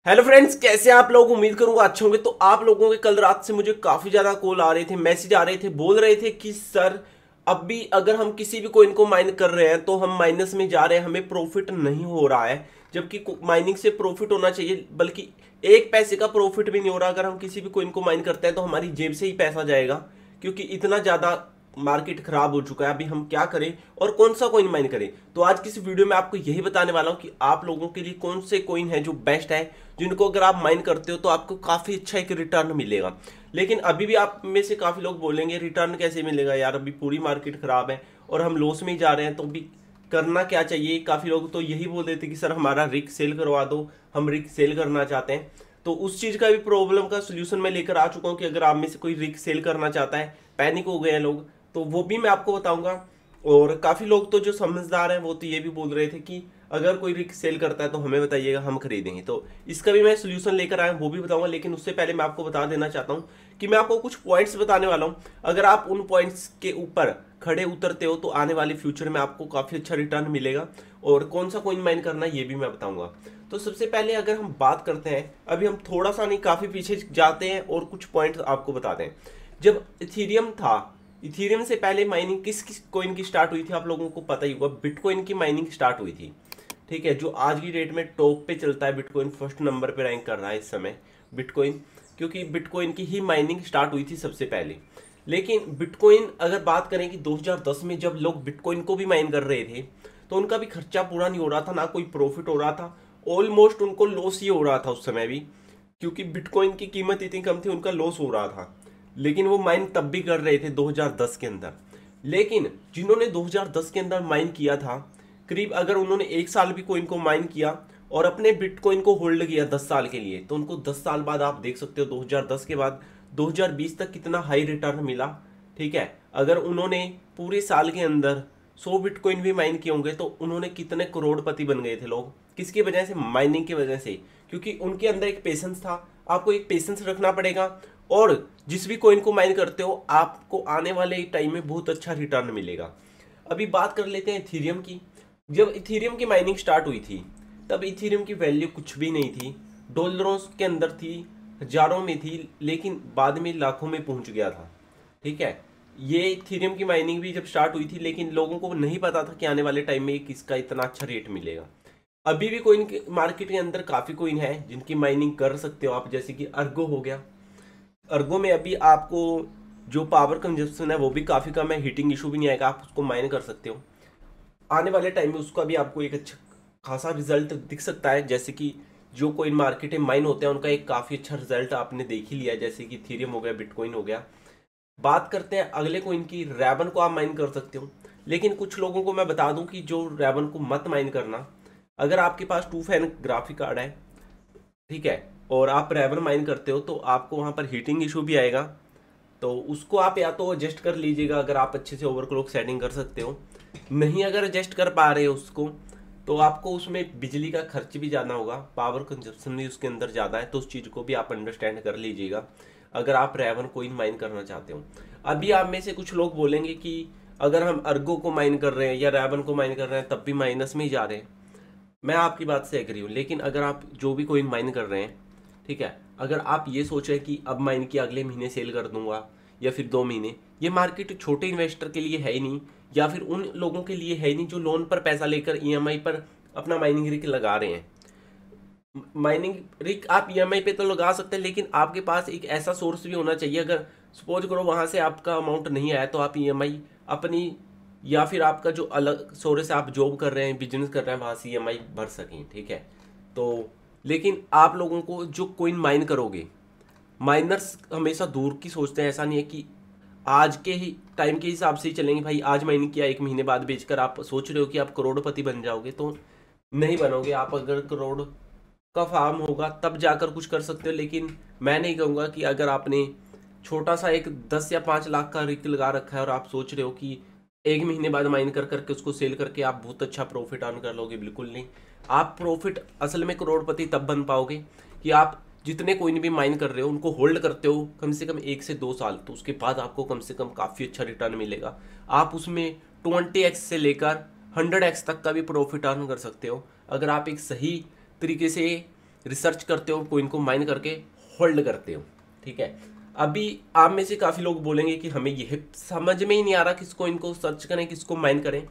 Hello friends, कैसे आप लोग। उम्मीद करूंगा अच्छे होंगे। तो आप लोगों के कल रात से मुझे काफी ज्यादा कॉल आ रहे थे, मैसेज आ रहे थे, बोल रहे थे कि सर अब भी अगर हम किसी भी कोइन को माइन कर रहे हैं तो हम माइनस में जा रहे हैं, हमें प्रॉफिट नहीं हो रहा है। जबकि माइनिंग से प्रॉफिट होना चाहिए, बल्कि एक पैसे का प्रॉफिट भी नहीं हो रहा। अगर हम किसी भी कोइन को माइन करते हैं तो हमारी जेब से ही पैसा जाएगा, क्योंकि इतना ज्यादा मार्केट खराब हो चुका है। अभी हम क्या करें और कौन सा कॉइन माइन करें, तो आज की इस वीडियो में आपको यही बताने वाला हूं कि आप लोगों के लिए कौन से कॉइन है जो बेस्ट है, जिनको अगर आप माइन करते हो तो आपको काफी अच्छा एक रिटर्न मिलेगा। लेकिन अभी भी आप में से काफी लोग बोलेंगे रिटर्न कैसे मिलेगा यार, अभी पूरी मार्केट खराब है और हम लॉस में ही जा रहे हैं, तो अभी करना क्या चाहिए। काफी लोग तो यही बोल देते कि सर हमारा रिक सेल करवा दो, हम रिक सेल करना चाहते हैं। तो उस चीज का भी प्रॉब्लम का सोल्यूशन मैं लेकर आ चुका हूं कि अगर आप में से कोई रिक सेल करना चाहता है, पैनिक हो गए हैं लोग, तो वो भी मैं आपको बताऊंगा। और काफी लोग तो जो समझदार हैं वो तो ये भी बोल रहे थे कि अगर कोई रिक सेल करता है तो हमें बताइएगा, हम खरीदेंगे। तो इसका भी मैं सोल्यूशन लेकर आया हूं, वो भी बताऊंगा। लेकिन उससे पहले मैं आपको बता देना चाहता हूं कि मैं आपको कुछ पॉइंट्स बताने वाला हूं। अगर आप उन पॉइंट्स के ऊपर खड़े उतरते हो तो आने वाले फ्यूचर में आपको काफी अच्छा रिटर्न मिलेगा। और कौन सा कॉइन माइन करना है ये भी मैं बताऊंगा। तो सबसे पहले अगर हम बात करते हैं, अभी हम थोड़ा सा नहीं काफी पीछे जाते हैं और कुछ पॉइंट्स आपको बताते हैं। जब इथीरियम था, इथीरियम से पहले माइनिंग किस किस कॉइन की स्टार्ट हुई थी आप लोगों को पता ही होगा, बिटकॉइन की माइनिंग स्टार्ट हुई थी। ठीक है, जो आज की डेट में टॉप पे चलता है, बिटकॉइन फर्स्ट नंबर पे रैंक कर रहा है इस समय बिटकॉइन, क्योंकि बिटकॉइन की ही माइनिंग स्टार्ट हुई थी सबसे पहले। लेकिन बिटकॉइन अगर बात करें कि 2010 में जब लोग बिटकॉइन को भी माइन कर रहे थे तो उनका भी खर्चा पूरा नहीं हो रहा था, ना कोई प्रॉफिट हो रहा था, ऑलमोस्ट उनको लॉस ही हो रहा था उस समय भी, क्योंकि बिटकॉइन की कीमत इतनी कम थी, उनका लॉस हो रहा था। लेकिन वो माइन तब भी कर रहे थे 2010 के अंदर। लेकिन जिन्होंने 2010 के अंदर माइन किया था, करीब अगर उन्होंने एक साल भी कोइन को माइन किया और अपने बिटकॉइन को होल्ड किया 10 साल के लिए, तो उनको 10 साल बाद आप देख सकते हो 2010 के बाद 2020 तक कितना हाई रिटर्न मिला। ठीक है, अगर उन्होंने पूरे साल के अंदर 100 बिटकॉइन भी माइन किए होंगे तो उन्होंने कितने करोड़पति बन गए थे लोग, किसकी वजह से, माइनिंग की वजह से। क्योंकि उनके अंदर एक पेशेंस था, आपको एक पेशेंस रखना पड़ेगा। और जिस भी कॉइन को माइन करते हो आपको आने वाले टाइम में बहुत अच्छा रिटर्न मिलेगा। अभी बात कर लेते हैं इथीरियम की। जब इथीरियम की माइनिंग स्टार्ट हुई थी तब इथीरियम की वैल्यू कुछ भी नहीं थी, डॉलरों के अंदर थी, हजारों में थी, लेकिन बाद में लाखों में पहुंच गया था। ठीक है, ये इथीरियम की माइनिंग भी जब स्टार्ट हुई थी, लेकिन लोगों को नहीं पता था कि आने वाले टाइम में किसका इतना अच्छा रेट मिलेगा। अभी भी कोइन मार्केट के अंदर काफी कोइन है जिनकी माइनिंग कर सकते हो आप, जैसे कि अर्गो हो गया। अर्गो में अभी आपको जो पावर कंजप्शन है वो भी काफ़ी कम है, हीटिंग इशू भी नहीं आएगा, आप उसको माइन कर सकते हो। आने वाले टाइम में उसका भी आपको एक अच्छा खासा रिजल्ट दिख सकता है। जैसे कि जो कोइन मार्केट में माइन होते हैं उनका एक काफ़ी अच्छा रिजल्ट आपने देख ही लिया, जैसे कि थीरियम हो गया, बिटकॉइन हो गया। बात करते हैं अगले कोइन की, रैबन को आप माइन कर सकते हो। लेकिन कुछ लोगों को मैं बता दूं कि जो रैबन को मत माइन करना। अगर आपके पास 2 फैन ग्राफिक कार्ड है, ठीक है, और आप रैवन माइन करते हो तो आपको वहाँ पर हीटिंग इशू भी आएगा। तो उसको आप या तो एडजस्ट कर लीजिएगा अगर आप अच्छे से ओवरक्लॉक सेटिंग कर सकते हो। नहीं अगर एडजस्ट कर पा रहे हो उसको, तो आपको उसमें बिजली का खर्च भी ज़्यादा होगा, पावर कंजप्शन भी उसके अंदर ज़्यादा है, तो उस चीज़ को भी आप अंडरस्टैंड कर लीजिएगा अगर आप रैवन कोइन माइन करना चाहते हो। अभी आप में से कुछ लोग बोलेंगे कि अगर हम अर्गो को माइन कर रहे हैं या रैवन को माइन कर रहे हैं तब भी माइनस में ही जा रहे हैं। मैं आपकी बात से एग्री हूँ, लेकिन अगर आप जो भी कोइन माइन कर रहे हैं, ठीक है, अगर आप ये सोच रहे हैं कि अब माइन किया अगले महीने सेल कर दूंगा या फिर 2 महीने, ये मार्केट छोटे इन्वेस्टर के लिए है ही नहीं, या फिर उन लोगों के लिए है ही नहीं जो लोन पर पैसा लेकर ईएमआई पर अपना माइनिंग रिग लगा रहे हैं। माइनिंग रिग आप ईएमआई पे तो लगा सकते हैं, लेकिन आपके पास एक ऐसा सोर्स भी होना चाहिए। अगर सपोज करो वहां से आपका अमाउंट नहीं आया तो आप ईएमआई अपनी, या फिर आपका जो अलग सोर्स है, आप जॉब कर रहे हैं, बिजनेस कर रहे हैं, वहां से ईएमआई भर सकें। ठीक है, तो लेकिन आप लोगों को जो कोइन माइन करोगे, माइनर्स हमेशा दूर की सोचते हैं। ऐसा नहीं है कि आज के ही टाइम के हिसाब से ही चलेंगे, भाई आज माइनिंग किया 1 महीने बाद बेचकर आप सोच रहे हो कि आप करोड़पति बन जाओगे, तो नहीं बनोगे। आप अगर करोड़ का फार्म होगा तब जाकर कुछ कर सकते हो, लेकिन मैं नहीं कहूँगा कि अगर आपने छोटा सा एक 10 या 5 लाख का रिक लगा रखा है और आप सोच रहे हो कि 1 महीने बाद माइन कर करके उसको सेल करके आप बहुत अच्छा प्रॉफिट अर्न कर लोगे, बिल्कुल नहीं। आप प्रॉफिट असल में करोड़पति तब बन पाओगे कि आप जितने कोइन भी माइन कर रहे हो उनको होल्ड करते हो कम से कम 1 से 2 साल, तो उसके बाद आपको कम से कम काफ़ी अच्छा रिटर्न मिलेगा। आप उसमें 20x से लेकर 100x तक का भी प्रॉफिट अर्न कर सकते हो अगर आप एक सही तरीके से रिसर्च करते हो, कोइन को माइन करके होल्ड करते हो, ठीक है। अभी आप में से काफ़ी लोग बोलेंगे कि हमें यह समझ में ही नहीं आ रहा किस कोइन को सर्च करें, किसको माइन करें।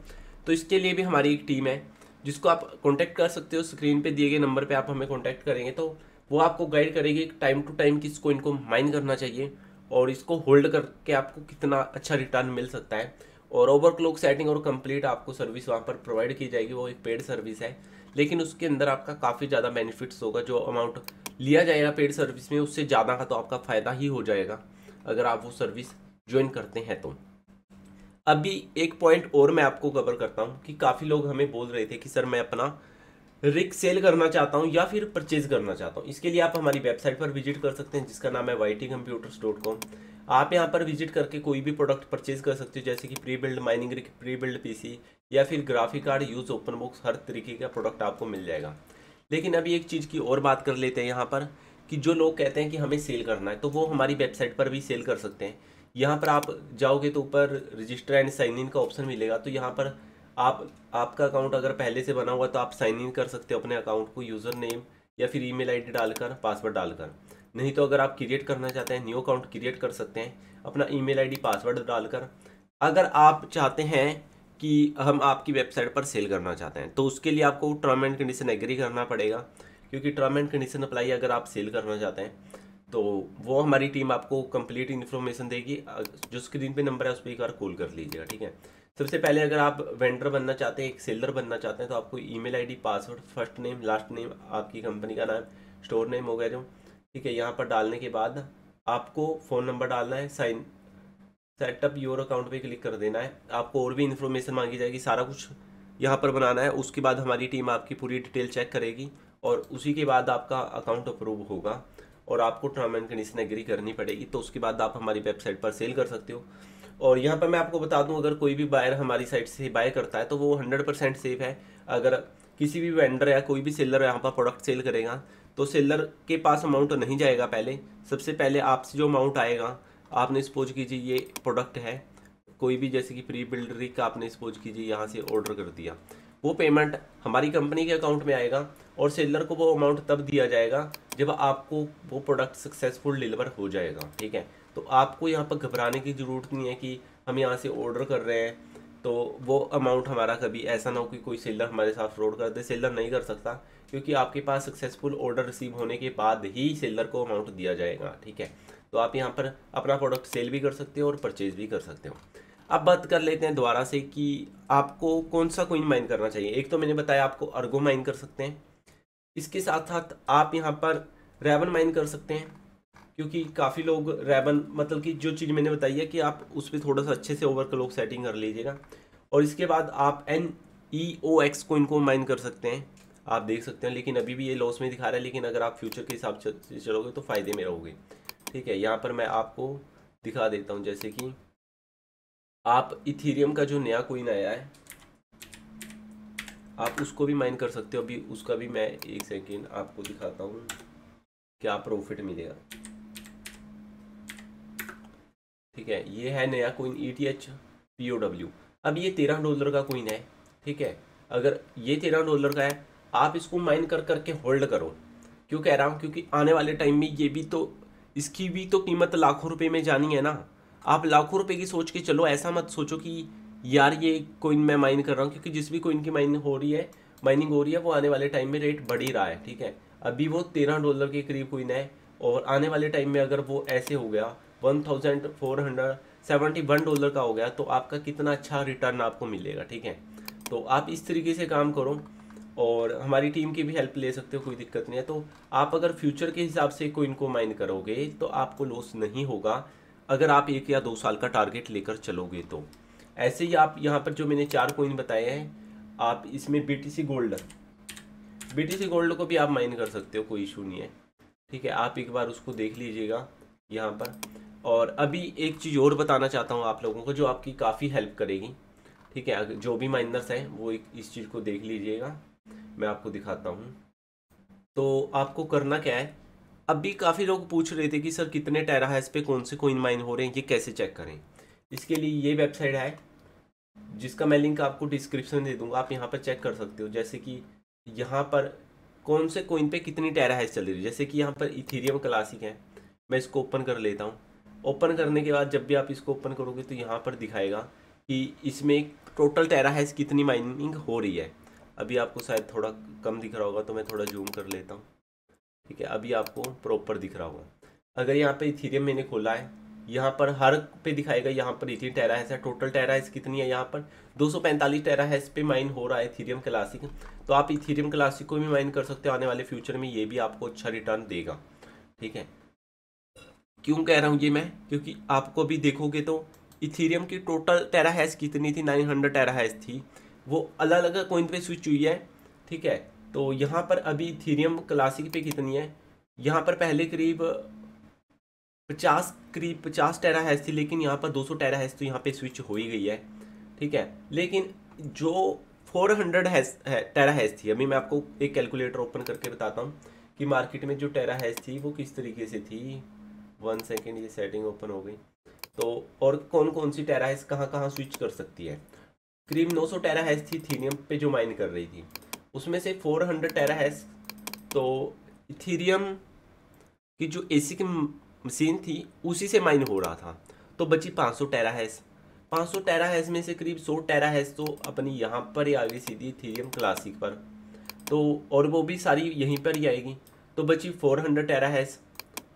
तो इसके लिए भी हमारी एक टीम है जिसको आप कांटेक्ट कर सकते हो। स्क्रीन पे दिए गए नंबर पे आप हमें कांटेक्ट करेंगे तो वो आपको गाइड करेगी टाइम टू टाइम किस कोइन को माइन करना चाहिए और इसको होल्ड करके आपको कितना अच्छा रिटर्न मिल सकता है। और ओवरक्लॉक सेटिंग और कंप्लीट आपको सर्विस वहाँ पर प्रोवाइड की जाएगी। वो एक पेड सर्विस है, लेकिन उसके अंदर आपका काफ़ी ज़्यादा बेनिफिट्स होगा। जो अमाउंट लिया जाएगा पेड सर्विस में उससे ज़्यादा का तो आपका फ़ायदा ही हो जाएगा अगर आप वो सर्विस ज्वाइन करते हैं तो। अभी एक पॉइंट और मैं आपको कवर करता हूँ कि काफ़ी लोग हमें बोल रहे थे कि सर मैं अपना रिग सेल करना चाहता हूँ या फिर परचेज करना चाहता हूँ। इसके लिए आप हमारी वेबसाइट पर विजिट कर सकते हैं जिसका नाम है ytcomputers.com। आप यहाँ पर विजिट करके कोई भी प्रोडक्ट परचेज कर सकते हो, जैसे कि pre build mining rig, pre build PC या फिर graphic card, used open box, हर तरीके का प्रोडक्ट आपको मिल जाएगा। लेकिन अभी एक चीज़ की और बात कर लेते हैं यहाँ पर कि जो लोग कहते हैं कि हमें सेल करना है तो वो हमारी वेबसाइट पर भी सेल कर सकते हैं। यहाँ पर आप जाओगे तो ऊपर रजिस्टर एंड साइन इन का ऑप्शन मिलेगा, तो यहाँ पर आपका अकाउंट अगर पहले से बना हुआ तो आप साइन इन कर सकते हो अपने अकाउंट को यूज़र नेम या फिर ईमेल आईडी डालकर, पासवर्ड डालकर। नहीं तो अगर आप क्रिएट करना चाहते हैं न्यू अकाउंट क्रिएट कर सकते हैं अपना ईमेल आईडी पासवर्ड डालकर। अगर आप चाहते हैं कि हम आपकी वेबसाइट पर सेल करना चाहते हैं तो उसके लिए आपको टर्म एंड कंडीशन एग्री करना पड़ेगा, क्योंकि टर्म एंड कंडीशन अप्लाई अगर आप सेल करना चाहते हैं तो वो हमारी टीम आपको कंप्लीट इन्फॉर्मेशन देगी। जो स्क्रीन पे नंबर है उस पर एक बार कॉल कर लीजिएगा, ठीक है। सबसे पहले अगर आप वेंडर बनना चाहते हैं, एक सेलर बनना चाहते हैं, तो आपको email ID, password, first name, last name, आपकी कंपनी का नाम, स्टोर नेम हो गया जो, ठीक है, यहाँ पर डालने के बाद आपको फ़ोन नंबर डालना है, साइन सेटअप योर अकाउंट पे क्लिक कर देना है। आपको और भी इन्फॉर्मेशन मांगी जाएगी, सारा कुछ यहाँ पर बनाना है। उसके बाद हमारी टीम आपकी पूरी डिटेल चेक करेगी और उसी के बाद आपका अकाउंट अप्रूव होगा और आपको टर्म एंड कंडीशन एग्री करनी पड़ेगी। तो उसके बाद आप हमारी वेबसाइट पर सेल कर सकते हो। और यहाँ पर मैं आपको बता दूं, अगर कोई भी बायर हमारी साइट से बाय करता है तो वो 100% सेफ है। अगर किसी भी वेंडर या कोई भी सेलर यहाँ पर प्रोडक्ट सेल करेगा तो सेलर के पास अमाउंट नहीं जाएगा। पहले सबसे पहले आपसे जो अमाउंट आएगा, आपने सपोज कीजिए ये प्रोडक्ट है कोई भी, जैसे कि प्री बिल्ड रिग का आपने सपोज कीजिए यहाँ से ऑर्डर कर दिया, वो पेमेंट हमारी कंपनी के अकाउंट में आएगा और सेलर को वो अमाउंट तब दिया जाएगा जब आपको वो प्रोडक्ट सक्सेसफुल डिलीवर हो जाएगा, ठीक है। तो आपको यहाँ पर घबराने की ज़रूरत नहीं है कि हम यहाँ से ऑर्डर कर रहे हैं तो वो अमाउंट हमारा, कभी ऐसा ना हो कि कोई सेलर हमारे साथ फ्रॉड कर दे। सेलर नहीं कर सकता, क्योंकि आपके पास सक्सेसफुल ऑर्डर रिसीव होने के बाद ही सेलर को अमाउंट दिया जाएगा, ठीक है। तो आप यहाँ पर अपना प्रोडक्ट सेल भी कर सकते हो और परचेज भी कर सकते हो। अब बात कर लेते हैं दोबारा से कि आपको कौन सा कोइन माइन करना चाहिए। एक तो मैंने बताया आपको अर्गो माइन कर सकते हैं, इसके साथ साथ आप यहाँ पर रेवन माइन कर सकते हैं, क्योंकि काफ़ी लोग रेवन, मतलब कि जो चीज़ मैंने बताई है कि आप उस पर थोड़ा सा अच्छे से ओवरक्लॉक सेटिंग कर लीजिएगा। और इसके बाद आप NEOX कोइन को माइन कर सकते हैं, आप देख सकते हैं। लेकिन अभी भी ये लॉस में दिखा रहा है, लेकिन अगर आप फ्यूचर के हिसाब से चलोगे तो फ़ायदे में रहोगे, ठीक है। यहाँ पर मैं आपको दिखा देता हूँ, जैसे कि आप इथीरियम का जो नया कोइन आया है आप उसको भी माइन कर सकते हो। अभी उसका भी मैं एक सेकेंड आपको दिखाता हूँ क्या प्रॉफिट मिलेगा, ठीक है। ये है नया कोइन ETH-POW। अब ये $13 का कोइन है, ठीक है। अगर ये $13 का है, आप इसको माइन कर करके होल्ड करो। क्यों कह रहा हूँ, क्योंकि आने वाले टाइम में ये भी तो, इसकी भी तो कीमत लाखों रुपए में जानी है ना। आप लाखों रुपए की सोच के चलो, ऐसा मत सोचो कि यार ये कोइन मैं माइन कर रहा हूँ, क्योंकि जिस भी कोइन की माइनिंग हो रही है वो आने वाले टाइम में रेट बढ़ ही रहा है, ठीक है। अभी वो $13 के करीब कोइन है और आने वाले टाइम में अगर वो ऐसे हो गया $1471 का हो गया तो आपका कितना अच्छा रिटर्न आपको मिलेगा, ठीक है। तो आप इस तरीके से काम करो और हमारी टीम की भी हेल्प ले सकते हो, कोई दिक्कत नहीं है। तो आप अगर फ्यूचर के हिसाब से कोइन को माइन करोगे तो आपको लॉस नहीं होगा, अगर आप 1 या 2 साल का टारगेट लेकर चलोगे तो। ऐसे ही आप यहाँ पर जो मैंने 4 कोइन बताए हैं, आप इसमें BTC गोल्ड को भी आप माइन कर सकते हो, कोई इशू नहीं है, ठीक है। आप एक बार उसको देख लीजिएगा यहाँ पर। और अभी एक चीज़ और बताना चाहता हूँ आप लोगों को जो आपकी काफ़ी हेल्प करेगी, ठीक है। जो भी माइनर्स हैं वो इस चीज़ को देख लीजिएगा, मैं आपको दिखाता हूँ। तो आपको करना क्या है, अभी काफ़ी लोग पूछ रहे थे कि सर कितने टेराहैश पे कौन से कोइन माइन हो रहे हैं, ये कैसे चेक करें। इसके लिए ये वेबसाइट है जिसका मैं लिंक आपको डिस्क्रिप्शन में दे दूंगा, आप यहाँ पर चेक कर सकते हो। जैसे कि यहाँ पर कौन से कोइन पे कितनी टेराहैश चल रही है। जैसे कि यहाँ पर इथेरियम क्लासिक है, मैं इसको ओपन कर लेता हूँ। ओपन करने के बाद जब भी आप इसको ओपन करोगे तो यहाँ पर दिखाएगा कि इसमें टोटल टेराहैश कितनी माइनिंग हो रही है। अभी आपको शायद थोड़ा कम दिख रहा होगा, तो मैं थोड़ा जूम कर लेता हूँ। ठीक है, अभी आपको प्रॉपर दिख रहा होगा। अगर यहाँ पे इथेरियम मैंने खोला है, यहाँ पर हर पे दिखाएगा यहाँ पर इतनी टेराहैश है। टोटल टेराहैश कितनी है, यहाँ पर 245 टेराहैश पे माइन हो रहा है इथेरियम क्लासिक। तो आप इथेरियम क्लासिक को भी माइन कर सकते हो आने वाले फ्यूचर में, ये भी आपको अच्छा रिटर्न देगा। ठीक है, क्यों कह रहा हूँ ये मैं, क्योंकि आपको भी देखोगे तो इथेरियम की टोटल टेराहैश कितनी थी, 900 टेराहैश थी। वो अलग अलग कोइन पे स्विच हुई है। ठीक है, तो यहाँ पर अभी इथेरियम क्लासिक पे कितनी है, यहाँ पर पहले करीब 50 टेराहैश थी, लेकिन यहाँ पर 200 टेराहैश तो यहाँ पे स्विच हो ही गई है। ठीक है, लेकिन जो 400 टेराहैश थी, अभी मैं आपको एक कैलकुलेटर ओपन करके बताता हूँ कि मार्केट में जो टेराहैश थी वो किस तरीके से थी। 1 सेकेंड, ये सेटिंग ओपन हो गई। तो और कौन कौन सी टेराहैश कहाँ कहाँ स्विच कर सकती है। करीब 900 टेराहैश थी इथेरियम पे जो माइन कर रही थी, उसमें से 400 टेराहैश तो इथेरियम की जो एसिक मशीन थी उसी से माइन हो रहा था। तो बची 500 टेराहैश। 500 टेराहैश में से करीब 100 टेराहैश तो अपनी यहाँ पर ही आ गई सीधी इथेरियम क्लासिक पर, तो और वो भी सारी यहीं पर ही आएगी। तो बची 400 टेराहैश।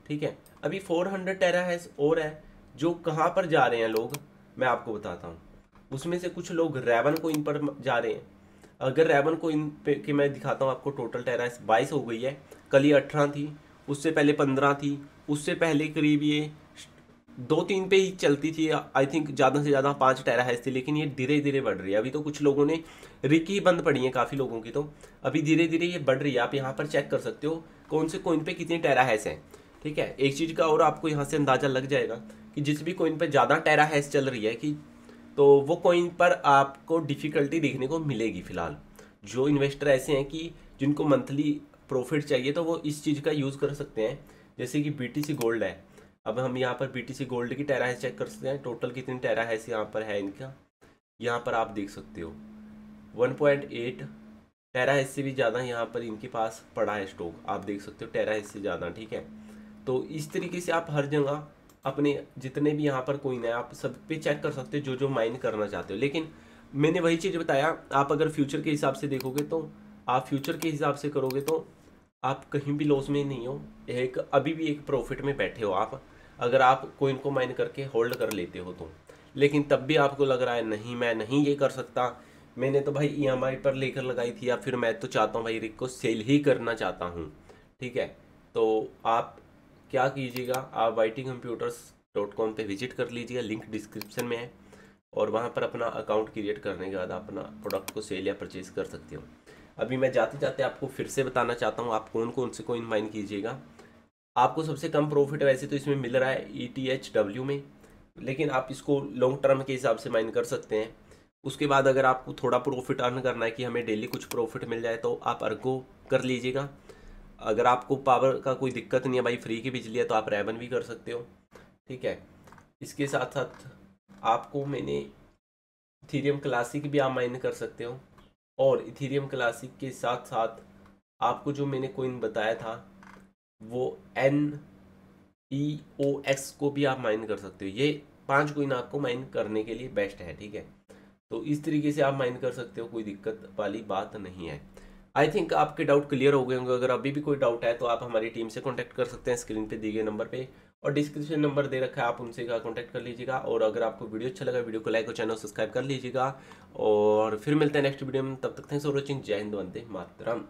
ठीक है, अभी 400 टेराहैश और है जो कहाँ पर जा रहे हैं लोग, मैं आपको बताता हूँ। उसमें से कुछ लोग रेवन कोइन पर जा रहे हैं। अगर रेवन कोइन पे कि मैं दिखाता हूँ आपको, टोटल टेराहैश 22 हो गई है। कल ये 18 थी, उससे पहले 15 थी, उससे पहले करीब ये 2-3 पे ही चलती थी। आई थिंक ज़्यादा से ज़्यादा 5 टेराहैश थी, लेकिन ये धीरे धीरे बढ़ रही है। अभी तो कुछ लोगों ने रिकी ही बंद पड़ी है, काफ़ी लोगों की, तो अभी धीरे धीरे ये बढ़ रही है। आप यहाँ पर चेक कर सकते हो कौन से कोइन पे कितनी टेराहैश है। ठीक है, एक चीज़ का और आपको यहाँ से अंदाज़ा लग जाएगा कि जिस भी कोइन पर ज़्यादा टेराहैश चल रही है कि तो वो कोइन पर आपको डिफ़िकल्टी देखने को मिलेगी। फिलहाल जो इन्वेस्टर ऐसे हैं कि जिनको मंथली प्रॉफिट चाहिए तो वो इस चीज़ का यूज़ कर सकते हैं। जैसे कि BTC गोल्ड है, अब हम यहाँ पर BTC गोल्ड की टेराहैश चेक कर सकते हैं। टोटल कितनी टेराहैश यहाँ पर है इनका, यहाँ पर आप देख सकते हो 1.8 टेराहैश से भी ज़्यादा यहाँ पर इनके पास पड़ा है स्टॉक, आप देख सकते हो टेराहैश से ज़्यादा। ठीक है, तो इस तरीके से आप हर जगह अपने जितने भी यहाँ पर कोइन है आप सब पे चेक कर सकते हो जो जो माइन करना चाहते हो। लेकिन मैंने वही चीज़ बताया, आप अगर फ्यूचर के हिसाब से देखोगे तो आप फ्यूचर के हिसाब से करोगे तो आप कहीं भी लॉस में नहीं हो, एक अभी भी एक प्रॉफिट में बैठे हो आप, अगर आप कोइन को माइन करके होल्ड कर लेते हो तो। लेकिन तब भी आपको लग रहा है नहीं मैं नहीं ये कर सकता, मैंने तो भाई EMI पर लेकर लगाई थी, या फिर मैं तो चाहता हूँ भाई रिक को सेल ही करना चाहता हूँ। ठीक है, तो आप क्या कीजिएगा, आप ytcomputers.com पे विजिट कर लीजिएगा, लिंक डिस्क्रिप्शन में है, और वहाँ पर अपना अकाउंट क्रिएट करने के बाद अपना प्रोडक्ट को सेल या परचेज कर सकते हो। अभी मैं जाते जाते आपको फिर से बताना चाहता हूँ आप कौन कौन से कोइन माइन कीजिएगा। आपको सबसे कम प्रॉफिट वैसे तो इसमें मिल रहा है ETHW में, लेकिन आप इसको लॉन्ग टर्म के हिसाब से माइन कर सकते हैं। उसके बाद अगर आपको थोड़ा प्रॉफिट अर्न करना है कि हमें डेली कुछ प्रॉफिट मिल जाए तो आप अर्गो कर लीजिएगा। अगर आपको पावर का कोई दिक्कत नहीं है, भाई फ्री की बिजली है, तो आप रेवन भी कर सकते हो। ठीक है, इसके साथ साथ आपको मैंने इथेरियम क्लासिक भी आप माइन कर सकते हो, और इथेरियम क्लासिक के साथ साथ आपको जो मैंने कोइन बताया था वो NEOX को भी आप माइन कर सकते हो। ये 5 कोइन आपको माइन करने के लिए बेस्ट है। ठीक है, तो इस तरीके से आप माइन कर सकते हो, कोई दिक्कत वाली बात नहीं है। आई थिंक आपके डाउट क्लियर हो गए होंगे। अगर अभी भी कोई डाउट है तो आप हमारी टीम से कॉन्टैक्ट कर सकते हैं स्क्रीन पे दिए गए नंबर पे, और डिस्क्रिप्शन नंबर दे रखा है, आप उनसे कॉन्टैक्ट कर लीजिएगा। और अगर आपको वीडियो अच्छा लगा, वीडियो को लाइक और चैनल सब्सक्राइब कर लीजिएगा, और फिर मिलते हैं नेक्स्ट वीडियो में। तब तक थैंक्स फॉर वॉचिंग। जय हिंद, वंदे मातरम।